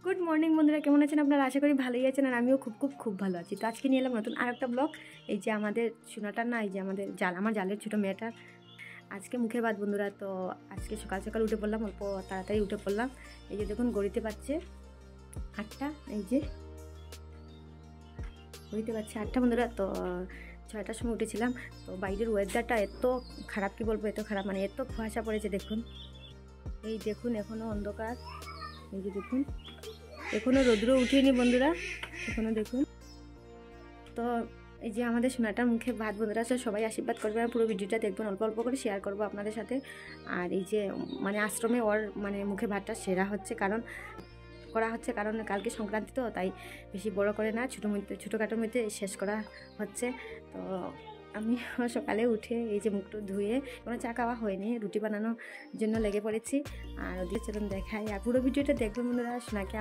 Good morning বন্ধুরা, কেমন আছেন আপনারা? আশা করি ভালোই আছেন, আর আমিও খুব ভালো আছি। তো আজকে নিয়ে এলাম নতুন আরেকটা ব্লগ। এই যে আমাদের সোনাটার না, এই যে আমার জালের ছোটো মেয়েটার আজকে মুখের ভাত বন্ধুরা। তো আজকে সকাল সকাল উঠে পড়লাম, অল্প তাড়াতাড়ি উঠে পড়লাম। এই যে দেখুন গড়িতে পাচ্ছে 8টা, এই যে গড়িতে পাচ্ছে 8টা বন্ধুরা। তো 6টার সময় উঠেছিলাম। তো বাইরের ওয়েদারটা এত খারাপ, কি বলবো, এত খারাপ, মানে এত কুয়াশা পড়েছে। দেখুন, এই দেখুন এখনও অন্ধকার। এই যে দেখুন এখনও রৌদ্র উঠেনি বন্ধুরা, এখনও দেখুন। তো এই যে আমাদের সোনাটার মুখে ভাত বন্ধুরা, সবাই আশীর্বাদ করবেন, পুরো ভিডিওটা দেখবেন, অল্প অল্প করে শেয়ার করবো আপনাদের সাথে। আর এই যে মানে আশ্রমে ওর মানে মুখে ভাতটা সেরা হচ্ছে, কারণ কালকে সংক্রান্তি, তো তাই বেশি বড় করে না, ছোটোখাটোর মধ্যে শেষ করা হচ্ছে। তো আমি সকালে উঠে এই যে মুখটা ধুয়ে, কোনো চা খাওয়া হয়নি, রুটি বানানোর জন্য লেগে পড়েছি। আর ওদের চলুন দেখাই, আর পুরো ভিডিওটা দেখবেন বন্ধুরা, সোনাকে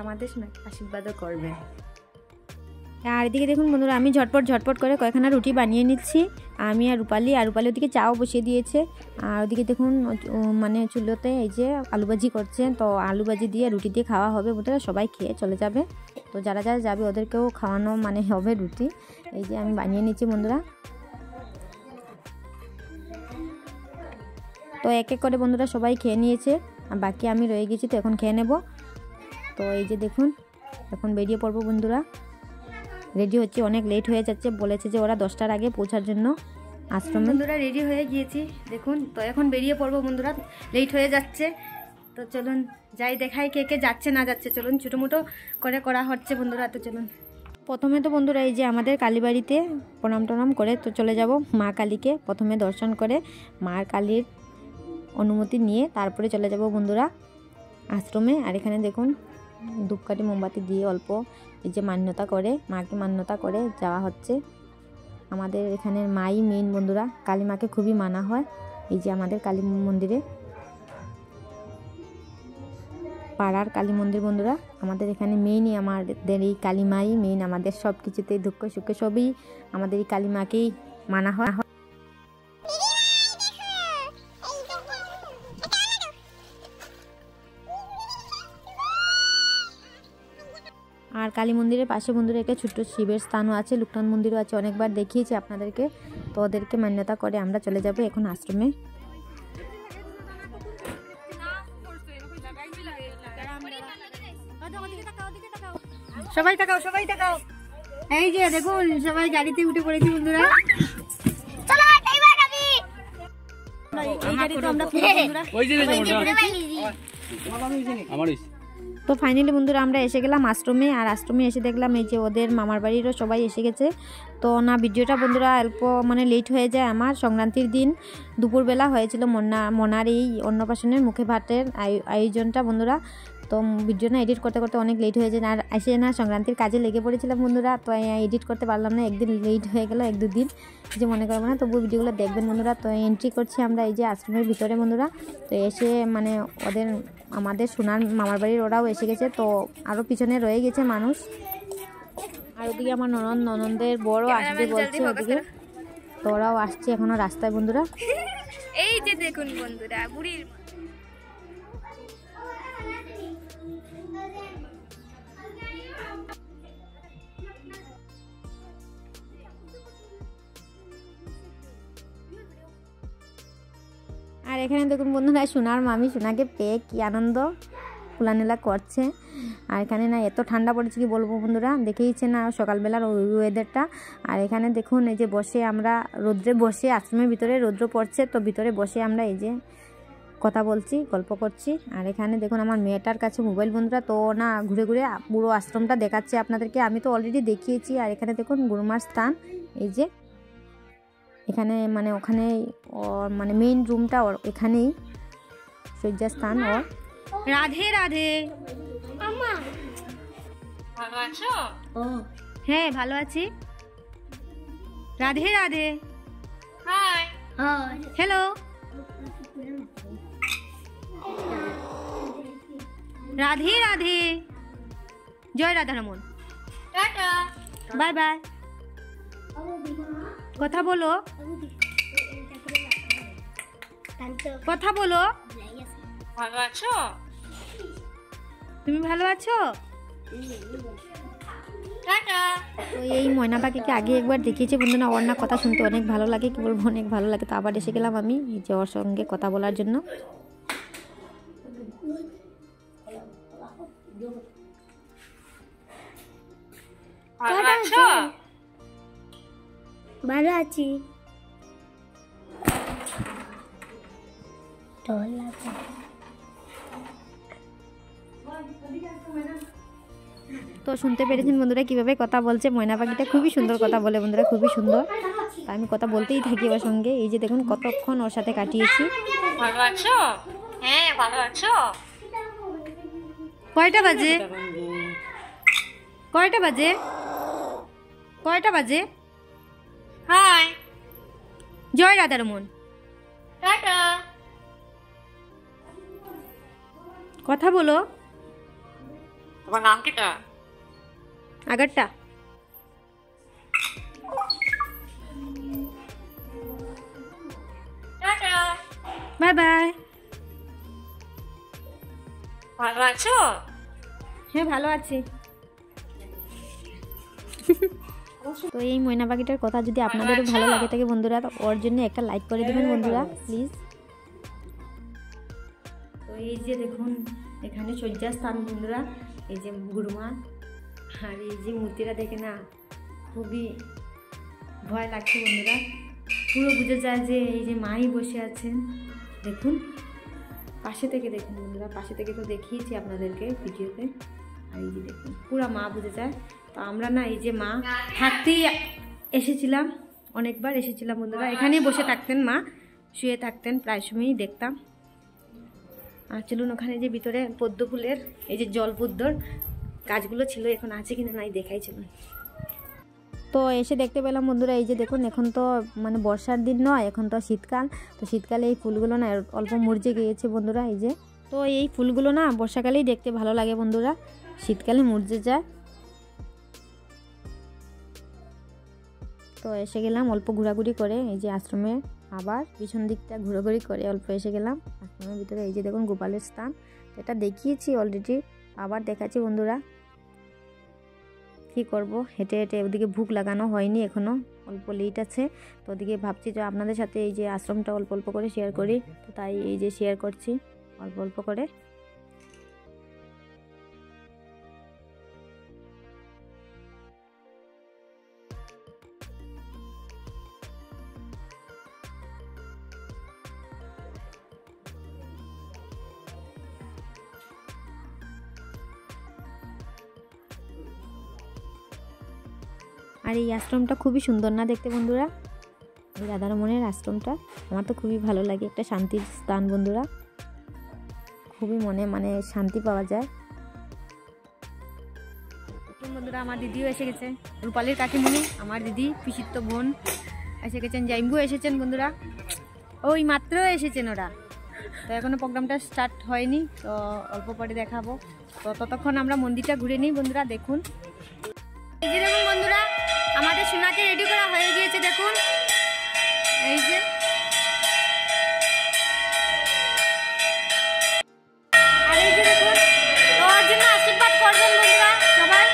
আশীর্বাদও করবেন। আর এদিকে দেখুন বন্ধুরা, আমি ঝটপট করে কয়েকখানা রুটি বানিয়ে নিচ্ছি, আমি আর রূপালি ওদিকে চাও বসিয়ে দিয়েছে। আর ওদিকে দেখুন মানে চুলোতে এই যে আলু ভাজি করছে, তো আলু ভাজি দিয়ে রুটি দিয়ে খাওয়া হবে বন্ধুরা, সবাই খেয়ে চলে যাবে। তো যারা যারা যাবে ওদেরকেও খাওয়ানো মানে হবে রুটি। এই যে আমি বানিয়ে নিচ্ছি বন্ধুরা। তো এক এক করে বন্ধুরা সবাই খেয়ে নিয়েছে, আর বাকি আমি রয়ে গেছি, তো এখন খেয়ে নেব। তো এই যে দেখুন এখন বেরিয়ে পড়বো বন্ধুরা, রেডি হচ্ছে, অনেক লেট হয়ে যাচ্ছে, বলেছে যে ওরা 10টার আগে পৌঁছার জন্য আশ্রমে। বন্ধুরা রেডি হয়ে গিয়েছি দেখুন, তো এখন বেরিয়ে পড়বো বন্ধুরা, লেট হয়ে যাচ্ছে। তো চলুন যাই দেখাই কে কে যাচ্ছে না যাচ্ছে। চলুন, ছোটো করে করা হচ্ছে বন্ধুরা। তো চলুন, প্রথমে তো বন্ধুরা এই যে আমাদের কালীবাড়িতে প্রণাম করে তো চলে যাব মা কালীকে প্রথমে দর্শন করে, মার কালীর অনুমতি নিয়ে তারপরে চলে যাব বন্ধুরা আশ্রমে। আর এখানে দেখুন ধূপকাঠি মোমবাতি দিয়ে অল্প এই যে মাকে মান্যতা করে যাওয়া হচ্ছে। আমাদের এখানের মাই মেইন বন্ধুরা, কালী মাকে খুবই মানা হয়। এই যে আমাদের কালী মন্দিরে, পাড়ার কালী মন্দির বন্ধুরা, আমাদের এখানে মেইনই আমাদের এই কালী মাই মেইন, আমাদের সব কিছুতে দুঃখ সুখে সবই আমাদের এই কালী মাকেই মানা হয়। আর কালী মন্দিরের পাশে বন্ধুরা একটা ছোট্ট শিবের স্থানও আছে, লোকনাথ মন্দিরও আছে, অনেকবার দেখিয়েছি আপনাদেরকে। তো ওদেরকে মান্যতা করে আমরা চলে যাব এখন আশ্রমে। সবাই তাকাও, এই যে দেখুন সবাই গাড়িতে উঠে পড়েছি বন্ধুরা। তো ফাইনালি বন্ধুরা আমরা এসে গেলাম আশ্রমে। আর আশ্রমে এসে দেখলাম এই যে ওদের মামার বাড়িরও সবাই এসে গেছে। তো না ভিডিওটা বন্ধুরা অল্প মানে লেট হয়ে যায়, আমার সংক্রান্তির দিন দুপুরবেলা হয়েছিল মনার এই অন্নপ্রাশনের মুখে ভাতের আয়োজনটা বন্ধুরা। তো ভিডিও না এডিট করতে অনেক লেট হয়ে যায়, আর এসে না সংক্রান্তির কাজে লেগে পড়েছিলাম বন্ধুরা, তো এডিট করতে পারলাম না, একদিন লেট হয়ে গেল, 1-2 দিন যে মনে করবো না, তবু ভিডিওগুলো দেখবেন বন্ধুরা। তো এন্ট্রি করছি আমরা এই যে আশ্রমের ভিতরে বন্ধুরা। তো এসে মানে আমাদের সোনার মামার বাড়ির ওরাও এসে গেছে, তো আরও পিছনে রয়ে গেছে মানুষ। আর ওদিকে আমার ননদের বড় আসবে বলছে ওদিকে, তো ওরাও আসছে এখনো রাস্তায় বন্ধুরা। এই যে দেখুন বন্ধুরা বুড়ির আর এখানে দেখুন বন্ধুরা সোনার মামি সোনাকে পেয়ে কি আনন্দ খোলানেলা করছে। আর এখানে না এত ঠান্ডা পড়েছে কি বলবো বন্ধুরা, দেখেইছে না সকালবেলার ওয়েদারটা। আর এখানে দেখুন এই যে বসে আমরা রৌদ্রে বসে, আশ্রমের ভিতরে রৌদ্র পড়ছে, তো ভিতরে বসে আমরা এই যে কথা বলছি, গল্প করছি। আর এখানে দেখুন আমার মেয়েটার কাছে মোবাইল বন্ধুরা, তো না ঘুরে পুরো আশ্রমটা দেখাচ্ছে আপনাদেরকে, আমি তো অলরেডি দেখিয়েছি। আর এখানে দেখুন গুরুমার স্থান, এই যে এখানে মানে ওখানে মানে মেইন রুমটা ওর এখানেই শয্যাস্থান ওর। রাধে রাধে, ভালো আছো? ও হ্যাঁ ভালো আছি। রাধে রাধে, হাই হ্যালো, রাধে রাধে, জয় রাধারমন, টাটা, বাই বাই। কথা বলো, কথা বলো। ভালো আছো? তুমি ভালো আছো? টাটা। তো এই ময়না পাখিকে আগে একবার দেখিয়েছি বন্ধুরা, ওর না কথা শুনতে অনেক ভালো লাগে, কি বলবো অনেক ভালো লাগে। তো আবার এসে গেলাম আমি এই যে ওর সঙ্গে কথা বলার জন্য। ভালো আছো? ভালো আছি। তো শুনতে পেরেছেন বন্ধুরা কিভাবে কথা বলছে ময়না পাখিটা, খুবই সুন্দর কথা বলে বন্ধুরা, খুবই সুন্দর। তা আমি কথা বলতেই থাকি ওর সঙ্গে। এই যে দেখুন কতক্ষণ ওর সাথে কাটিয়েছি। ভালো আছো? হ্যাঁ, ভালো আছো? কয়টা বাজে? কয়টা বাজে? কয়টা বাজে? হাই। জয় রাধারমন। টাটা। কথা বলো। তোমার নাম কিটা? আগরটা। টাটা। Bye bye. ভালো আছো? হ্যাঁ ভালো আছি। তো এই ময়না পাখিটার কথা যদি আপনাদেরও ভালো লাগে থাকে বন্ধুরা, তো ওর জন্য একটা লাইক করে দেবেন বন্ধুরা প্লিজ। তো এই যে দেখুন এখানে শয্যাস্থান বন্ধুরা, এই যে গুরুমা, আর এই যে মূর্তিটা দেখে না খুবই ভয় লাগছে বন্ধুরা। পুরো বুঝে যায় যে এই যে মাই বসে আছেন। দেখুন পাশে থেকে দেখুন বন্ধুরা, পাশে থেকে তো দেখিয়েছি আপনাদেরকে ভিডিওতে। আর এই যে দেখুন পুরো মা বুঝে যায়। তো আমরা না এই যে মা থাকতেই এসেছিলাম, অনেকবার এসেছিলাম বন্ধুরা। এখানেই বসে থাকতেন মা, শুয়ে থাকতেন, প্রায় সময়ই দেখতাম। আর চলুন ওখানে যে ভিতরে পদ্ম ফুলের এই যে জল পদ্মর গাছগুলো ছিল, এখন আছে কিনা নাই দেখাই চলুন। তো এসে দেখতে পেলাম বন্ধুরা এই যে দেখুন এখন তো মানে বর্ষার দিন নয়, এখন তো শীতকাল। তো শীতকালে এই ফুলগুলো না অল্প মুরঝে গিয়েছে বন্ধুরা। এই যে তো এই ফুলগুলো না বর্ষাকালেই দেখতে ভালো লাগে বন্ধুরা, শীতকালে মুরঝে যায়। তো এসে গেলাম অল্প ঘোরাঘুরি করে এই যে আশ্রমে, আবার পিছন দিকটা ঘোরাঘুরি করে অল্প এসে গেলাম আশ্রমের ভিতরে। এই যে দেখুন গোপালের স্থান, এটা দেখিয়েছি অলরেডি, আবার দেখাচ্ছি বন্ধুরা। কি করব হেঁটে হেঁটে, ওদিকে ভুক লাগানো হয়নি এখনো, অল্প লেট আছে। তো ওদিকে ভাবছি যে আপনাদের সাথে এই যে আশ্রমটা অল্প অল্প করে শেয়ার করি, তো তাই এই যে শেয়ার করছি অল্প অল্প করে। আর এই আশ্রমটা খুবই সুন্দর না দেখতে বন্ধুরা, এই রাধারমণের আশ্রমটা আমার তো খুবই ভালো লাগে, একটা শান্তির স্থান বন্ধুরা, খুবই মনে মানে শান্তি পাওয়া যায়। বন্ধুরা আমার দিদিও এসে গেছে, রূপালীর কাকিমণি, আমার দিদি পিসিত্ব বোন এসে গেছেন, জাইম্বু এসেছেন বন্ধুরা, ওই মাত্র এসেছেন ওরা। তো এখনো প্রোগ্রামটা স্টার্ট হয়নি, তো অল্প পরে দেখাবো। তো ততক্ষণ আমরা মন্দিরটা ঘুরে নিই বন্ধুরা। দেখুন এই যে দেখুন বন্ধুরা আমাদের সোনাকে রেডি করা হয়ে গিয়েছে, দেখুন এই যে। আর এই যে দেখুন ওর জন্য আশীর্বাদ করবেন বন্ধুরা সবাই।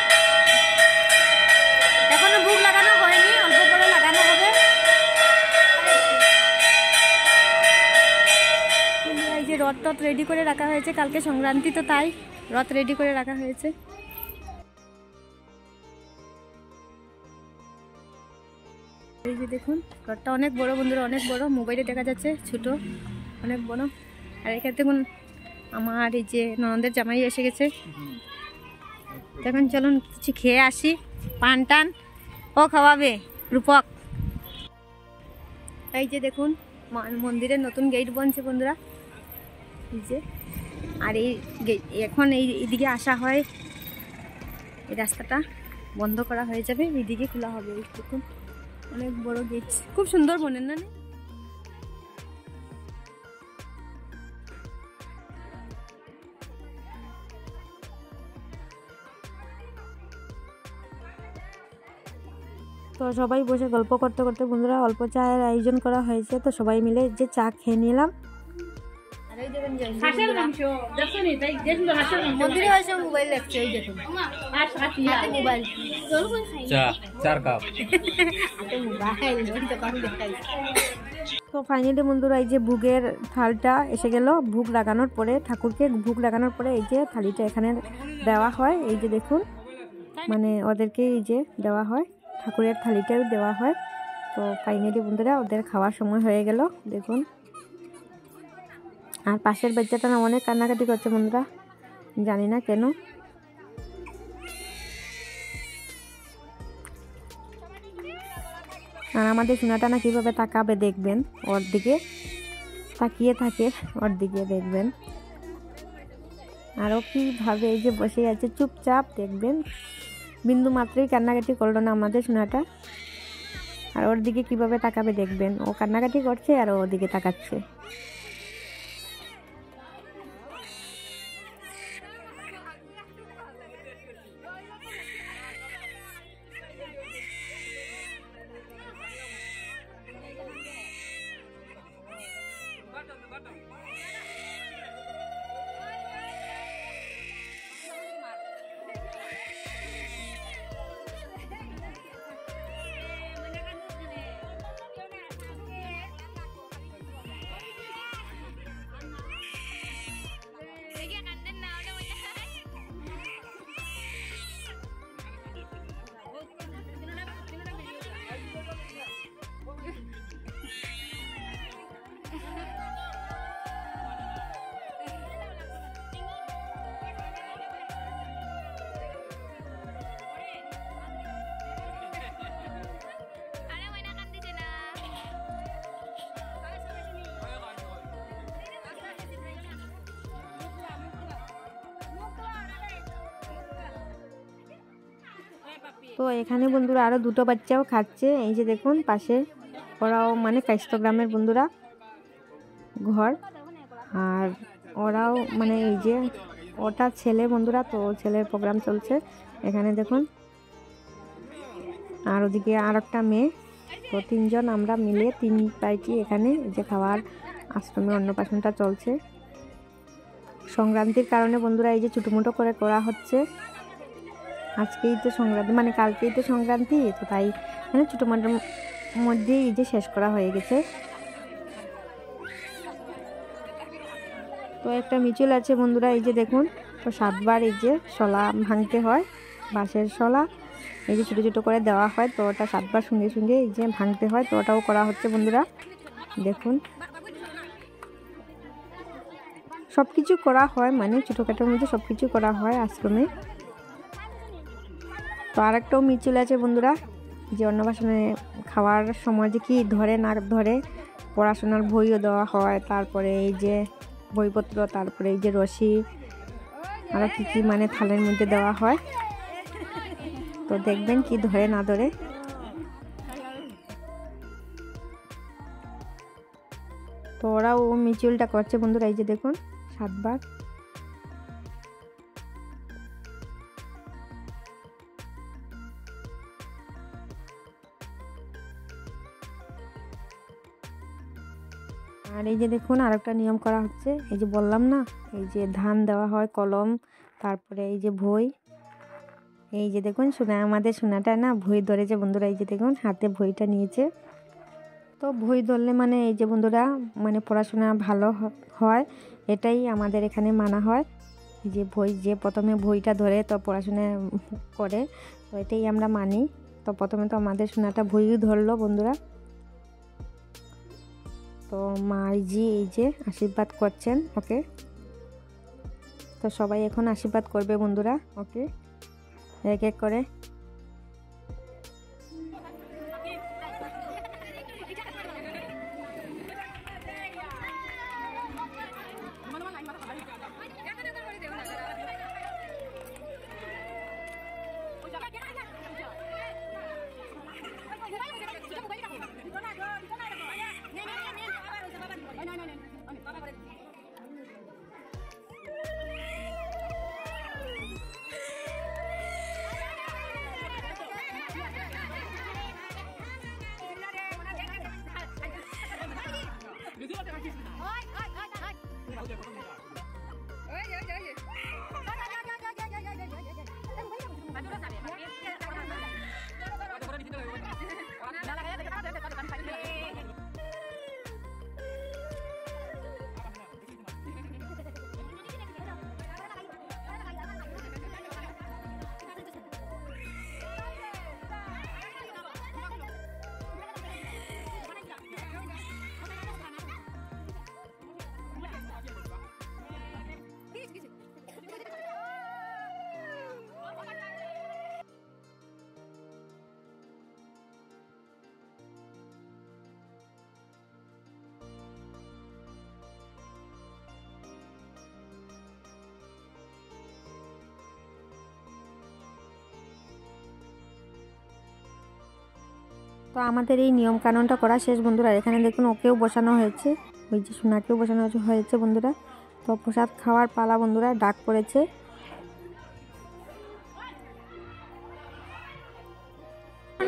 এখনো ভোগ লাগানো হয়নি, অল্প করে লাগানো হবে। এই যে রথ টথ রেডি করে রাখা হয়েছে, কালকে সংক্রান্তি তো তাই রথ রেডি করে রাখা হয়েছে। এই যে দেখুন রথটা অনেক বড় বন্ধুরা, অনেক বড়, মোবাইলে দেখা যাচ্ছে ছোট, অনেক বড়। আর এখানে দেখুন আমার এই যে ননদের জামাই এসে গেছে। দেখুন চলুন কিছু খেয়ে আসি, পান টান ও খাওয়াবে রূপক। এই যে দেখুন মন্দিরের নতুন গেট বনছে বন্ধুরা, এই যে। আর এই এখন এইদিকে আসা হয়, এই রাস্তাটা বন্ধ করা হয়ে যাবে, এইদিকে খোলা হবে। এই দেখুন অনেক বড় গেট, খুব সুন্দর মনে না? তো সবাই বসে গল্প করতে করতে বন্ধুরা অল্প চায়ের আয়োজন করা হয়েছে, তো সবাই মিলে যে চা খেয়ে নিলাম। আর এই যে হাঁসের মাংস দেখছো নি তাই দেখলো হাঁসের মাংস মন্দিরে আসে মোবাইল লাগছে এই দেখুন আর সাথিয়া হাতে মোবাইল চার কাপ হাতে মোবাইল ওই তো কারণ দেখাই। তো ফাইনালি বন্ধুরা এই যে ভোগের থালটা এসে গেল। ভোগ লাগানোর পরে ঠাকুরকে ভোগ লাগানোর পরে এই যে থালিটা এখানে দেওয়া হয়। এই যে দেখুন মানে ওদেরকে এই যে দেওয়া হয়, ঠাকুরের থালিটাও দেওয়া হয়। তো ফাইনালি বন্ধুরা ওদের খাওয়ার সময় হয়ে গেল দেখুন। আর পাশের বাচ্চাটা না অনেক কান্নাকাটি করছে বন্ধুরা, জানি না কেন। আর আমাদের সোনাটা না কীভাবে তাকাবে দেখবেন, ওর দিকে তাকিয়ে থাকে, ওর দিকে দেখবেন। আরও কীভাবে এই যে বসে আছে চুপচাপ দেখবেন, বিন্দু মাত্রই কান্নাকাটি করলো না আমাদের সোনাটা। আর ওর দিকে কীভাবে তাকাবে দেখবেন, ও কান্নাকাটি করছে আর ওর দিকে তাকাচ্ছে। তো এখানে বন্ধুরা আরও দুটো বাচ্চাও খাচ্ছে। এই যে দেখুন পাশে, ওরাও মানে কাইস্ত গ্রামের বন্ধুরা ঘর। আর ওরাও মানে এই যে ওটা ছেলে বন্ধুরা, তো ছেলের প্রোগ্রাম চলছে এখানে দেখুন। আর ওদিকে আর একটা মেয়ে। তো তিনজন আমরা মিলে তিন পাইটি এখানে যে খাওয়ার আশ্রমে অন্নপ্রাশনটা চলছে। সংক্রান্তির কারণে বন্ধুরা এই যে ছোটোমোটো করে করা হচ্ছে। আজকেই তো সংক্রান্তি, মানে কালকেই তো সংক্রান্তি, তো তাই মানে ছোটোমোটোর মধ্যেই এই যে শেষ করা হয়ে গেছে। তো একটা মিছিল আছে বন্ধুরা, এই যে দেখুন। তো 7 বার এই যে শলা ভাঙতে হয়, বাঁশের শলা এই যে ছোটো ছোটো করে দেওয়া হয়। তো ওটা 7 বার সঙ্গে সঙ্গে এই যে ভাঙতে হয়। তো ওটাও করা হচ্ছে বন্ধুরা দেখুন। সব কিছু করা হয়, মানে ছোটোখাটোর মধ্যে সব কিছু করা হয় আশ্রমে। তো আরেকটাও মিছিল আছে বন্ধুরা, যে অন্নপ্রাশনে খাওয়ার সময় যে কি ধরে না ধরে পড়াশোনার বইও দেওয়া হয়, তারপরে এই যে বইপত্র, তারপরে এই যে রশি, আরও কী কী মানে থালের মধ্যে দেওয়া হয়। তো দেখবেন কি ধরে না ধরে। তো ওরাও মিছিলটা করছে বন্ধুরা, এই যে দেখুন 7 বার। আর এই যে দেখুন আরেকটা নিয়ম করা হচ্ছে, এই যে বললাম না, এই যে ধান দেওয়া হয়, কলম, তারপরে এই যে ভই। এই যে দেখুন সোনা, আমাদের সোনাটা না ভই ধরেছে বন্ধুরা, এই যে দেখুন হাতে ভইটা নিয়েছে। তো ভই ধরলে মানে এই যে বন্ধুরা মানে পড়াশোনা ভালো হয়, এটাই আমাদের এখানে মানা হয়। যে ভই, যে প্রথমে ভইটা ধরে তো পড়াশোনা করে, তো এটাই আমরা মানি। তো প্রথমে তো আমাদের সোনাটা ভই ধরলো বন্ধুরা। তো মাইজি এই যে আশীর্বাদ করছেন ওকে। তো সবাই এখন আশীর্বাদ করবে বন্ধুরা ওকে এক এক করে। তো আমাদের এই নিয়ম কানুনটা করা শেষ বন্ধুরা। এখানে দেখুন ওকেও বসানো হয়েছে, ওই যে সোনাকেও বসানো হয়েছে বন্ধুরা। তো প্রসাদ খাওয়ার পালা বন্ধুরা, ডাক পড়েছে।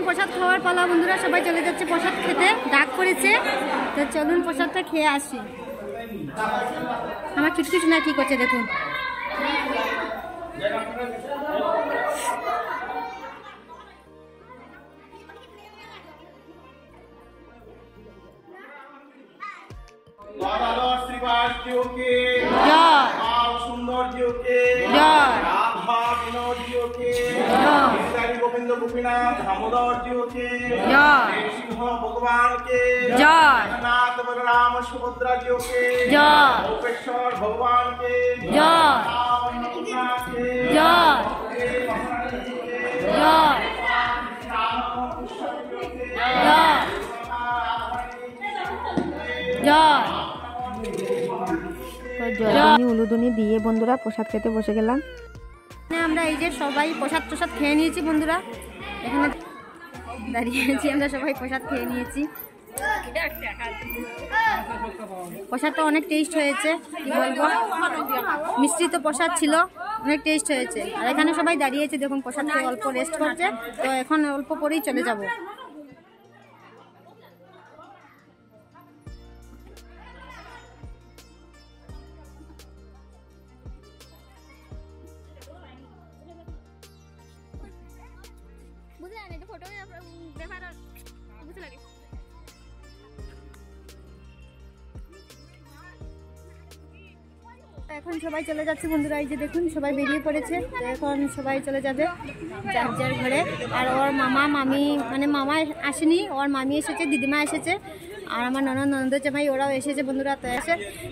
প্রসাদ খাওয়ার পালা বন্ধুরা, সবাই চলে যাচ্ছে প্রসাদ খেতে, ডাক পড়েছে। তো চলুন প্রসাদটা খেয়ে আসি। আমার চুটকি সোনা কি করছে দেখুন। गोविंद गोपीनाथ दामोदर जी के सिंह भगवान के जगन्नाथ बलराम सुभद्रा जी के गोपेश्वर भगवान के উলুদুনি দিয়ে বন্ধুরা প্রসাদ খেতে বসে গেলাম। আমরা এই যে সবাই প্রসাদ খেয়ে নিয়েছি বন্ধুরা, এখানে দাঁড়িয়েছি আমরা সবাই প্রসাদ খেয়ে নিয়েছি। প্রসাদটা অনেক টেস্ট হয়েছে, কি বলবো, মিষ্টি তো প্রসাদ ছিল, অনেক টেস্ট হয়েছে। আর এখানে সবাই দাঁড়িয়েছে দেখুন, প্রসাদ খেয়ে অল্প রেস্ট করছে। তো এখন অল্প পরেই চলে যাব। এখন সবাই চলে যাচ্ছে বন্ধুরা, এই যে দেখুন সবাই বেরিয়ে পড়েছে। তো এখন সবাই চলে যাবে যার যার ঘরে। আর ওর মামা মামি, মানে মামা আসেনি, ওর মামি এসেছে, দিদিমা এসেছে, আর আমার ননদ জামাই ওরাও এসেছে বন্ধুরা। তো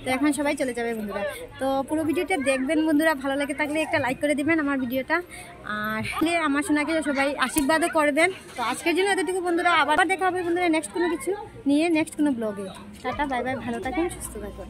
তো এখন সবাই চলে যাবে বন্ধুরা। তো পুরো ভিডিওটা দেখবেন বন্ধুরা, ভালো লেগে থাকলে একটা লাইক করে দিবেন আমার ভিডিওটা। আর আমার সোনাকে সবাই আশীর্বাদও করবেন। তো আজকের জন্য এতটুকু বন্ধুরা, আবার দেখা হবে বন্ধুরা নেক্সট কোনো কিছু নিয়ে, নেক্সট কোনো ব্লগে। টাটা, বাই বাই, ভালো থাকুন, সুস্থ থাকুন।